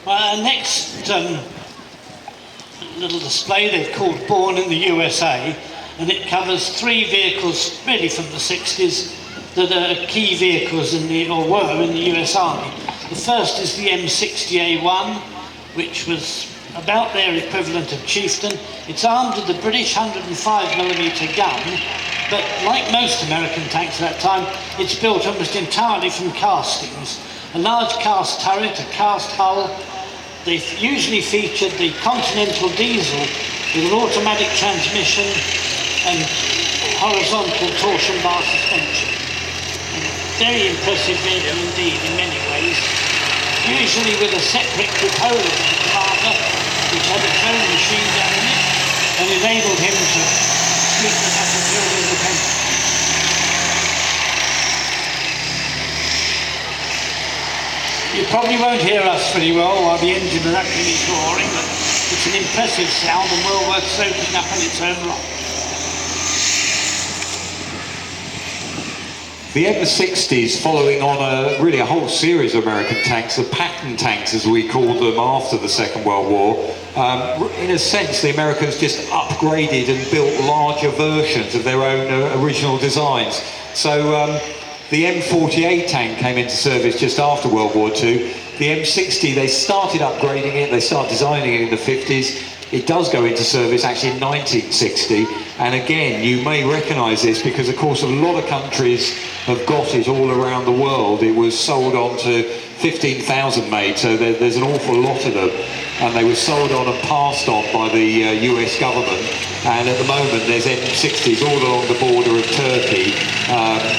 Well, our next little display they've called Born in the USA, and it covers 3 vehicles really from the 60s that are key vehicles or were in the US Army. The first is the M60A1, which was about their equivalent of Chieftain. It's armed with the British 105mm gun, but like most American tanks at that time, it's built almost entirely from castings. A large cast turret, a cast hull. They usually featured the Continental diesel with an automatic transmission and horizontal torsion bar suspension. Very impressive vehicle indeed in many ways. Usually with a separate cupola to the commander, which had its own machine gun in it, and enabled him to sweep the battlefield independently. You probably won't hear us very well while the engine is actually roaring, but it's an impressive sound and well worth soaking up in its own right. The M60s, following on really a whole series of American tanks, the Patton tanks as we called them after the Second World War, in a sense the Americans just upgraded and built larger versions of their own original designs. So the M48 tank came into service just after World War II. The M60, they started upgrading it, they started designing it in the 50s. It does go into service actually in 1960, and again you may recognise this because of course a lot of countries have got it all around the world. It was sold on to 15,000 made, so there's an awful lot of them, and they were sold on and passed on by the US government, and at the moment there's M60s all along the border of Turkey,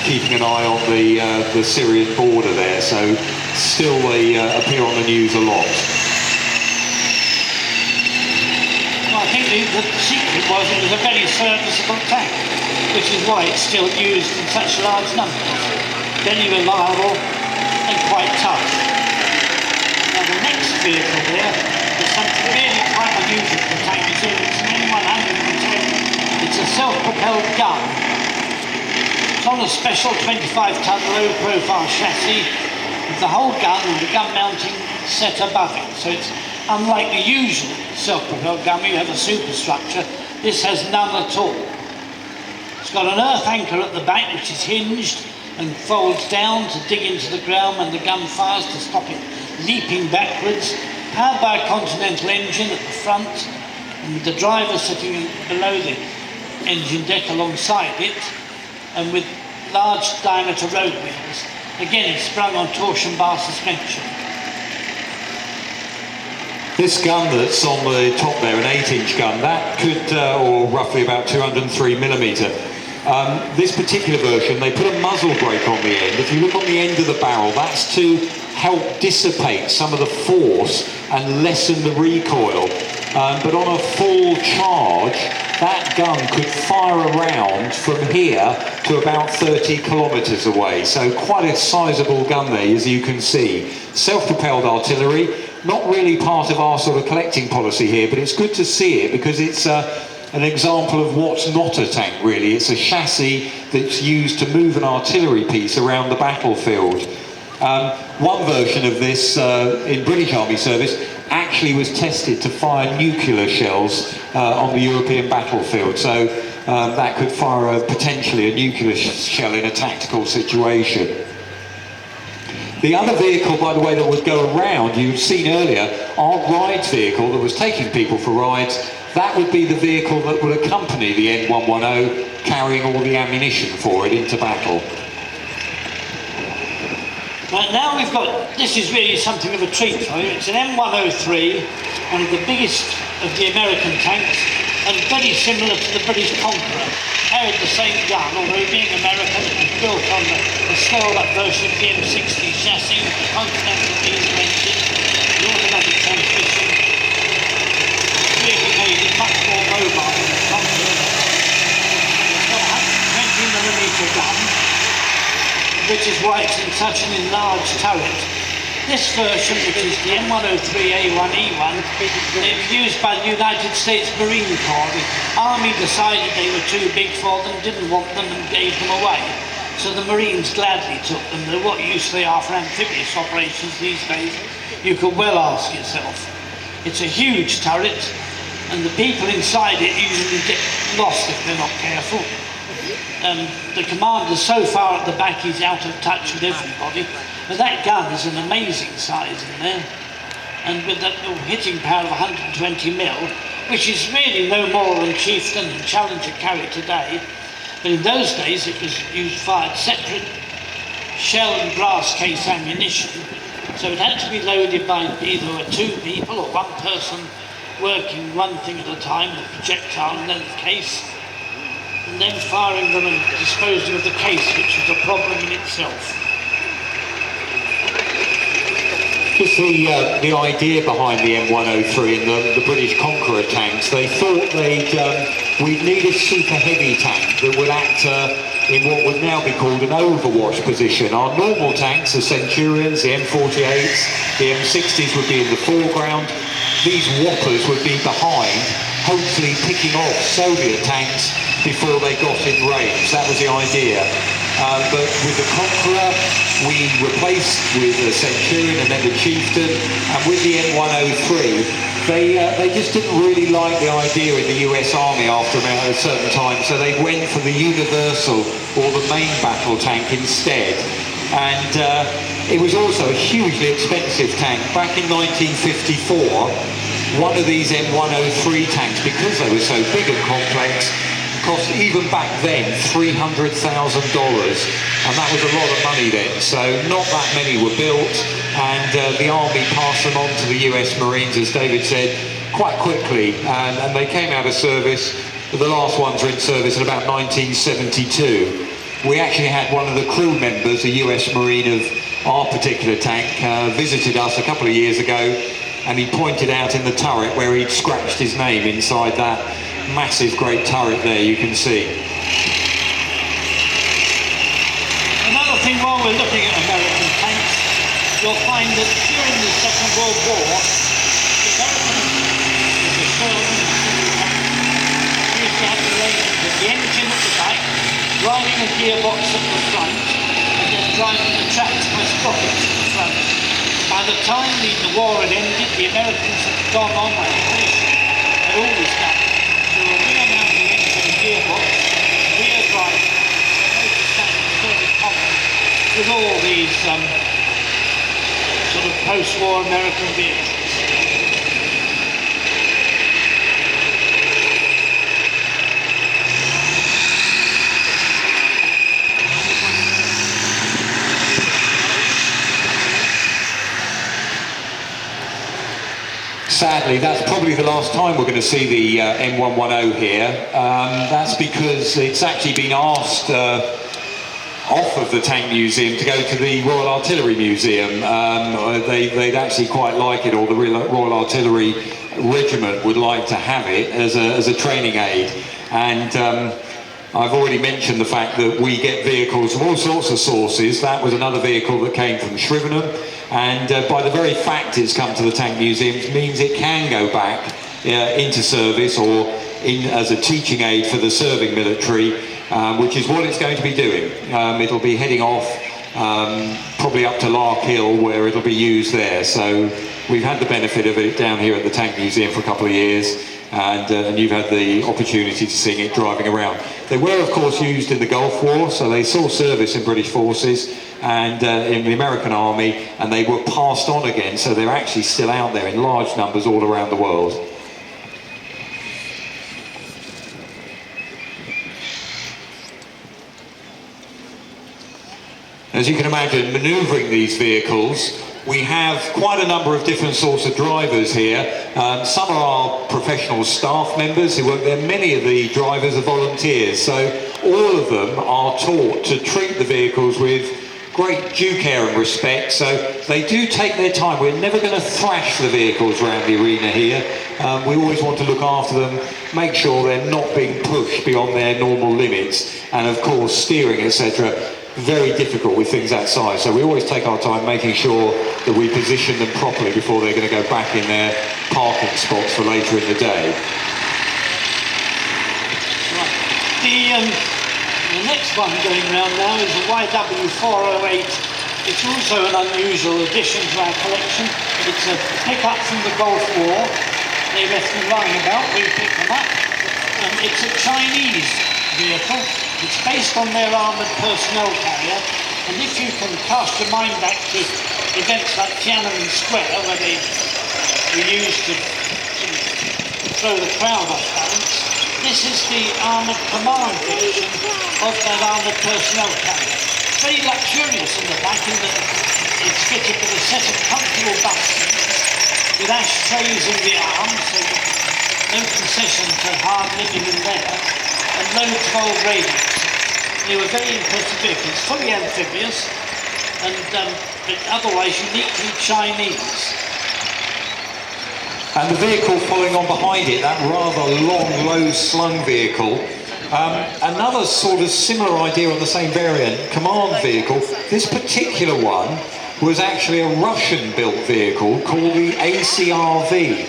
keeping an eye on the Syrian border there, so still they appear on the news a lot. I think the secret was it was a very serviceable tank, which is why it's still used in such large numbers. Very reliable and quite tough. Now the next vehicle there is something really quite unusual for tankers. It's an M110. It's a self-propelled gun. It's on a special 25-ton low-profile chassis with the whole gun and the gun mounting set above it. So it's unlike the usual self-propelled gun, you have a superstructure. This has none at all. It's got an earth anchor at the back which is hinged and folds down to dig into the ground when the gun fires to stop it leaping backwards. Powered by a Continental engine at the front, and with the driver sitting below the engine deck alongside it, and with large diameter road wheels. Again, it's sprung on torsion bar suspension. This gun that's on the top there, an 8-inch gun, that could, or roughly about 203mm. This particular version, they put a muzzle brake on the end. If you look on the end of the barrel, that's to help dissipate some of the force and lessen the recoil. But on a full charge, that gun could fire around from here to about 30 kilometres away. So quite a sizable gun there, as you can see. Self-propelled artillery. Not really part of our sort of collecting policy here, but it's good to see it because it's an example of what's not a tank really. It's a chassis that's used to move an artillery piece around the battlefield. One version of this in British Army service actually was tested to fire nuclear shells on the European battlefield, so that could fire potentially a nuclear shell in a tactical situation. The other vehicle, by the way, that would go around, you've seen earlier, our rides vehicle that was taking people for rides, that would be the vehicle that would accompany the N110, carrying all the ammunition for it into battle. Right, now we've got, this is really something of a treat for you. It's an M103, one of the biggest of the American tanks, and very similar to the British Conqueror. Carried the same gun, although being American, it was built on a scaled-up version of the M60 chassis with the Continental diesel engine, the automatic transmission. Really made it much more mobile than the Conqueror. It's got a 120mm gun, which is why it's in such an enlarged turret. This version, which is the M103A1E1, it was used by the United States Marine Corps. The Army decided they were too big for them, didn't want them, and gave them away. So the Marines gladly took them. They're what use they are for amphibious operations these days, you could well ask yourself. It's a huge turret, and the people inside it usually get lost if they're not careful. The commander so far at the back he's out of touch with everybody, but that gun is an amazing size in there, and with that hitting power of 120 mil, which is really no more than Chieftain and Challenger carry today, but in those days it was fired separate shell and glass case ammunition, so it had to be loaded by either two people or one person working one thing at a time, the projectile and then the case, and then firing them and disposing of the case, which was a problem in itself. Just the idea behind the M103 and the British Conqueror tanks, they thought we'd need a super heavy tank that would act in what would now be called an overwatch position. Our normal tanks, the Centurions, the M48s, the M60s would be in the foreground. These whoppers would be behind, hopefully picking off Soviet tanks before they got in range. That was the idea. But with the Conqueror, we replaced with the Centurion and then the Chieftain, and with the M103, they just didn't really like the idea in the US Army after a certain time, so they went for the Universal or the main battle tank instead. And it was also a hugely expensive tank. Back in 1954, one of these M103 tanks, because they were so big and complex, cost even back then $300,000, and that was a lot of money then. So not that many were built, and the Army passed them on to the US Marines, as David said, quite quickly, and they came out of service. The last ones were in service in about 1972. We actually had one of the crew members, a US Marine of our particular tank, visited us a couple of years ago, and he pointed out in the turret where he'd scratched his name inside that massive great turret there, you can see. Another thing, while we're looking at American tanks, you'll find that during the Second World War, the Americans, the Sherman, used to have the arrangement with the engine at the back, driving a gearbox at the front, and then driving the tracks by sprockets at the front. By the time the war had ended, the Americans had gone on, and the British had always done, to a rear mounting engine gearbox, rear drive, motor standard fairly common with all these sort of post-war American vehicles. Sadly, that's probably the last time we're going to see the M110 here. That's because it's actually been asked off of the Tank Museum to go to the Royal Artillery Museum. They'd actually quite like it, or the Royal Artillery Regiment would like to have it as a training aid. And I've already mentioned the fact that we get vehicles from all sorts of sources. That was another vehicle that came from Shrivenham. And by the very fact it's come to the Tank Museum, it means it can go back into service or as a teaching aid for the serving military, which is what it's going to be doing. It'll be heading off probably up to Lark Hill, where it'll be used there. So we've had the benefit of it down here at the Tank Museum for a couple of years, and you've had the opportunity to see it driving around. They were, of course, used in the Gulf War, so they saw service in British forces and in the American Army, and they were passed on again, so they're actually still out there in large numbers all around the world. As you can imagine, manoeuvring these vehicles, we have quite a number of different sorts of drivers here. Some are our professional staff members who work there. Many of the drivers are volunteers, so all of them are taught to treat the vehicles with great due care and respect, so they do take their time. We're never going to thrash the vehicles around the arena here. We always want to look after them, make sure they're not being pushed beyond their normal limits, and of course steering, etc. Very difficult with things that size, so we always take our time making sure that we position them properly before they're going to go back in their parking spots for later in the day. Right. The next one going round now is a YW408. It's also an unusual addition to our collection. It's a pickup from the Gulf War. They left them lying about, we picked them up. It's a Chinese vehicle. It's based on their armoured personnel carrier. And if you can cast your mind back to events like Tiananmen Square, where they were used to throw the crowd off balance, this is the armoured command version of that armoured personnel carrier. Very luxurious in the back, in that it's fitted with a set of comfortable bus seats with ashtrays in the arms, so no concession to hard living in there, and loads of old radios. They were very impressive vehicles, fully amphibious, and but otherwise uniquely Chinese. And the vehicle following on behind it, that rather long, low-slung vehicle, another sort of similar idea on the same variant, command vehicle. This particular one was actually a Russian-built vehicle called the ACRV.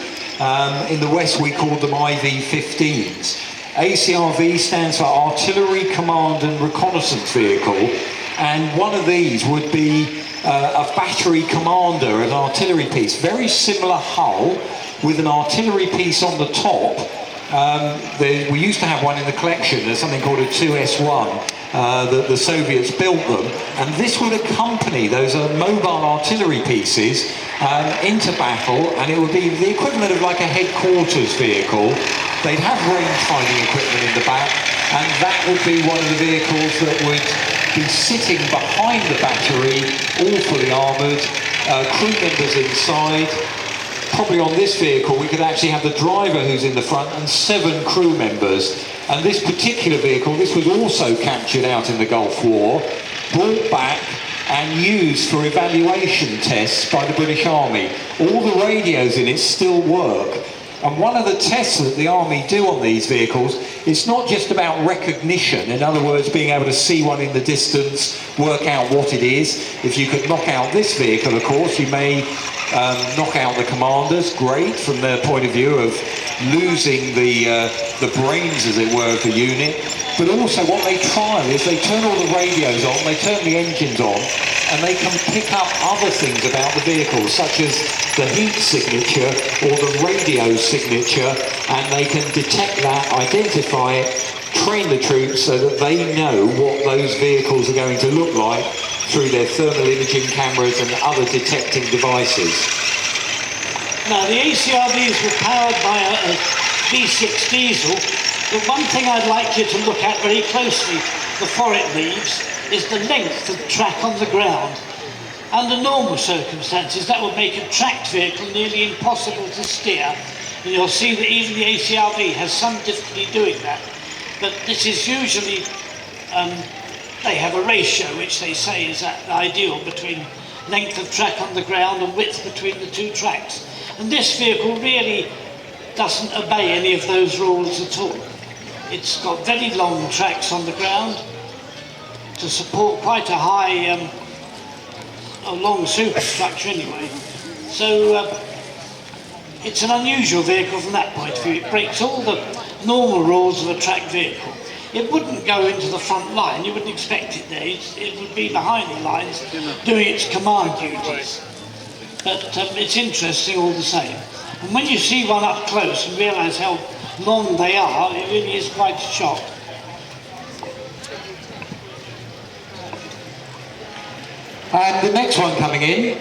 In the West we called them IV-15s. ACRV stands for Artillery Command and Reconnaissance Vehicle, and one of these would be a battery commander, an artillery piece, very similar hull with an artillery piece on the top. We used to have one in the collection. There's something called a 2S1. The Soviets built them, and this would accompany those mobile artillery pieces into battle, and it would be the equivalent of like a headquarters vehicle. They'd have range-finding equipment in the back, and that would be one of the vehicles that would be sitting behind the battery, all fully armoured, crew members inside. Probably on this vehicle we could actually have the driver who's in the front and 7 crew members. And this particular vehicle, this was also captured out in the Gulf War, brought back and used for evaluation tests by the British Army. All the radios in it still work. And one of the tests that the Army do on these vehicles, it's not just about recognition, in other words, being able to see one in the distance, work out what it is. If you could knock out this vehicle, of course, you may knock out the commanders, great from their point of view of losing the brains, as it were, of the unit. But also what they trial is they turn all the radios on, they turn the engines on, and they can pick up other things about the vehicle, such as the heat signature or the radio signature, and they can detect that, identify it, train the troops so that they know what those vehicles are going to look like through their thermal imaging cameras and other detecting devices. Now the ACRVs were powered by a V6 diesel, but one thing I'd like you to look at very closely before it leaves is the length of track on the ground. Under normal circumstances that would make a tracked vehicle nearly impossible to steer, and you'll see that even the ACRV has some difficulty doing that. But this is usually, they have a ratio which they say is ideal between length of track on the ground and width between the 2 tracks. And this vehicle really doesn't obey any of those rules at all. It's got very long tracks on the ground to support quite a high, a long superstructure anyway. So it's an unusual vehicle from that point of view. It breaks all the normal rules of a tracked vehicle. It wouldn't go into the front line, you wouldn't expect it there. It would be behind the lines doing its command duties. But it's interesting all the same. And when you see one up close and realise how long they are, it really is quite a shock. And the next one coming in,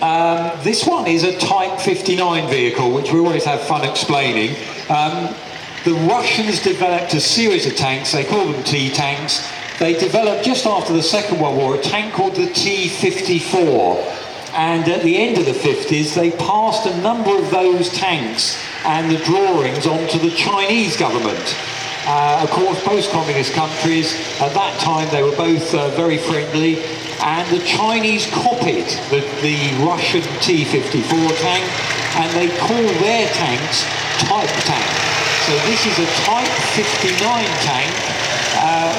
this one is a Type 59 vehicle, which we always have fun explaining. The Russians developed a series of tanks, they call them T-tanks. They developed just after the Second World War a tank called the T-54. And at the end of the 50s, they passed a number of those tanks and the drawings onto the Chinese government. Of course, post-communist countries, at that time they were both very friendly, and the Chinese copied the Russian T-54 tank, and they call their tanks Type tank. So this is a Type 59 tank,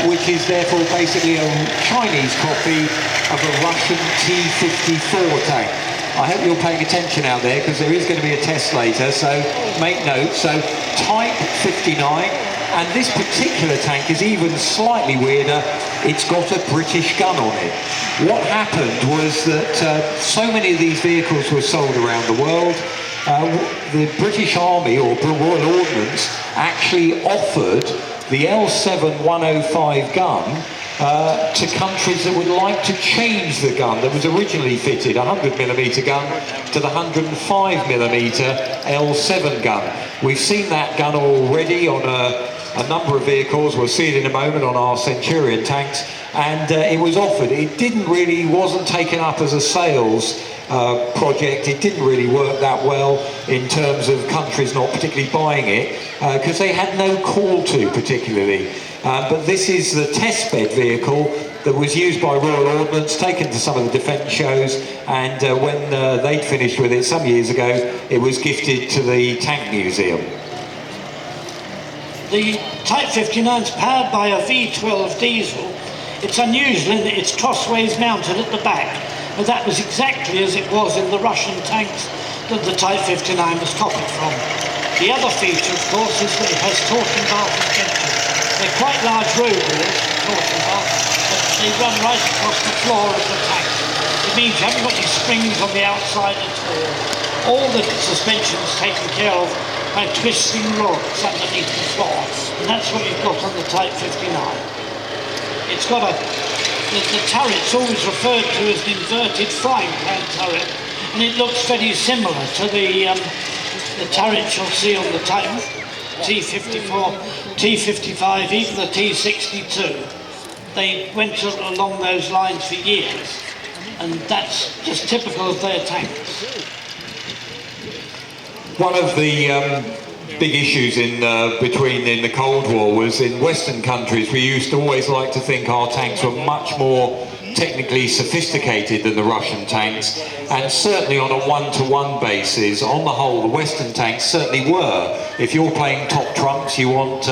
which is therefore basically a Chinese copy of a Russian T-54 tank. I hope you're paying attention out there, because there is going to be a test later, so make note. So Type 59, and this particular tank is even slightly weirder. it's got a British gun on it. What happened was that so many of these vehicles were sold around the world. The British Army or Royal Ordnance actually offered the L7-105 gun to countries that would like to change the gun that was originally fitted, a 100mm gun, to the 105mm L7 gun. We've seen that gun already on a number of vehicles. We'll see it in a moment on our Centurion tanks, and it was offered. It wasn't taken up as a sales project. It didn't really work that well in terms of countries not particularly buying it because they had no call to particularly. But this is the testbed vehicle that was used by Royal Ordnance, taken to some of the defence shows, and when they'd finished with it some years ago, it was gifted to the Tank Museum. The Type 59 is powered by a V12 diesel. It's unusual in that its crossways mounted at the back, but that was exactly as it was in the Russian tanks that the Type 59 was copied from. The other feature, of course, is that it has torsion bar suspension. They're quite large road wheels, torsion bar, but they run right across the floor of the tank. It means you haven't got any springs on the outside at all. All the suspension is taken care of by twisting rods underneath the floor, and that's what you've got on the Type 59. It's got the turret's always referred to as an inverted frying pan turret, and it looks very similar to the turret you'll see on the Type T54, T55, even the T62. They went along those lines for years, and that's just typical of their tanks. One of the big issues in the Cold War was in Western countries we used to always like to think our tanks were much more technically sophisticated than the Russian tanks, and certainly on a one-to-one basis, on the whole, the Western tanks certainly were. If you're playing top trumps, you want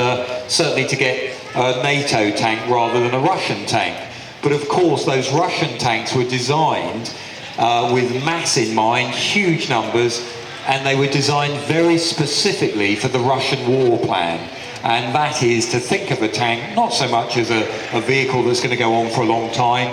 certainly to get a NATO tank rather than a Russian tank. But of course, those Russian tanks were designed with mass in mind, huge numbers, and they were designed very specifically for the Russian war plan. And that is to think of a tank not so much as a vehicle that's going to go on for a long time.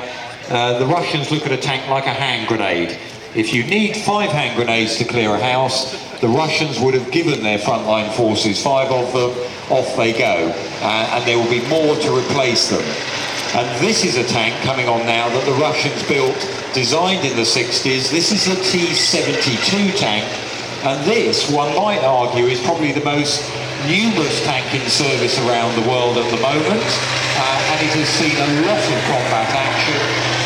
The Russians look at a tank like a hand grenade. If you need 5 hand grenades to clear a house, the Russians would have given their frontline forces 5 of them, off they go, and there will be more to replace them. And this is a tank coming on now that the Russians built, designed in the 60s. This is a T-72 tank, and this, one might argue, is probably the most numerous tank in service around the world at the moment, and it has seen a lot of combat action,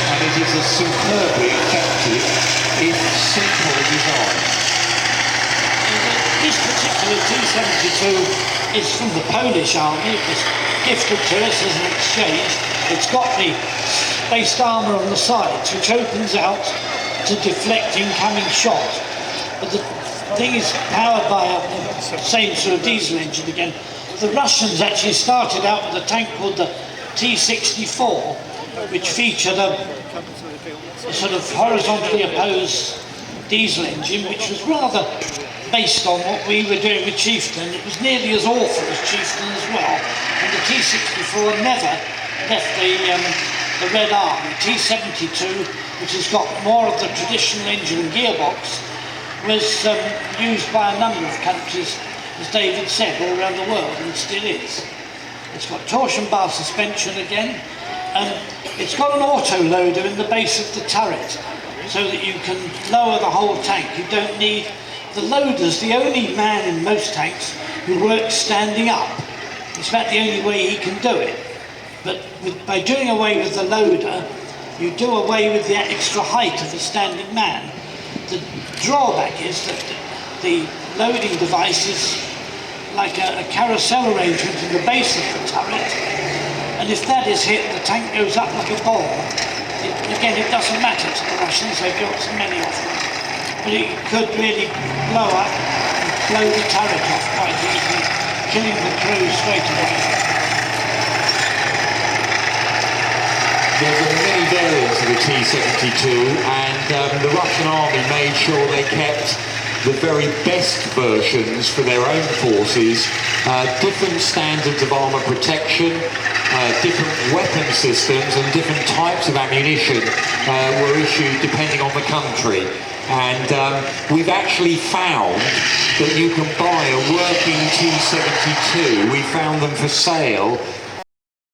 and it is a superbly effective, if simple design. This particular T-72 is from the Polish army. It was gifted to us as an exchange. It's got the spaced armour on the sides, which opens out to deflect incoming shot. But the thing is powered by the same sort of diesel engine again. The Russians actually started out with a tank called the T-64, which featured a sort of horizontally opposed diesel engine, which was rather based on what we were doing with Chieftain. It was nearly as awful as Chieftain as well, and the T-64 never left the Red Arm. The T-72, which has got more of the traditional engine and gearbox, was used by a number of countries, as David said, all around the world, and still is. It's got torsion bar suspension again, and it's got an auto-loader in the base of the turret, so that you can lower the whole tank. You don't need the loader's the only man in most tanks who works standing up. It's about the only way he can do it. But by doing away with the loader, you do away with the extra height of a standing man. The drawback is that the loading device is like a carousel arrangement in the base of the turret, and if that is hit, the tank goes up like a bomb. Again, it doesn't matter to the Russians, they've built so many of them, but it could really blow up and blow the turret off quite easily, killing the crew straight away. There's many variants of the T-72, and the Russian army made sure they kept the very best versions for their own forces, different standards of armour protection, different weapon systems and different types of ammunition were issued depending on the country. And we've actually found that you can buy a working T-72. We found them for sale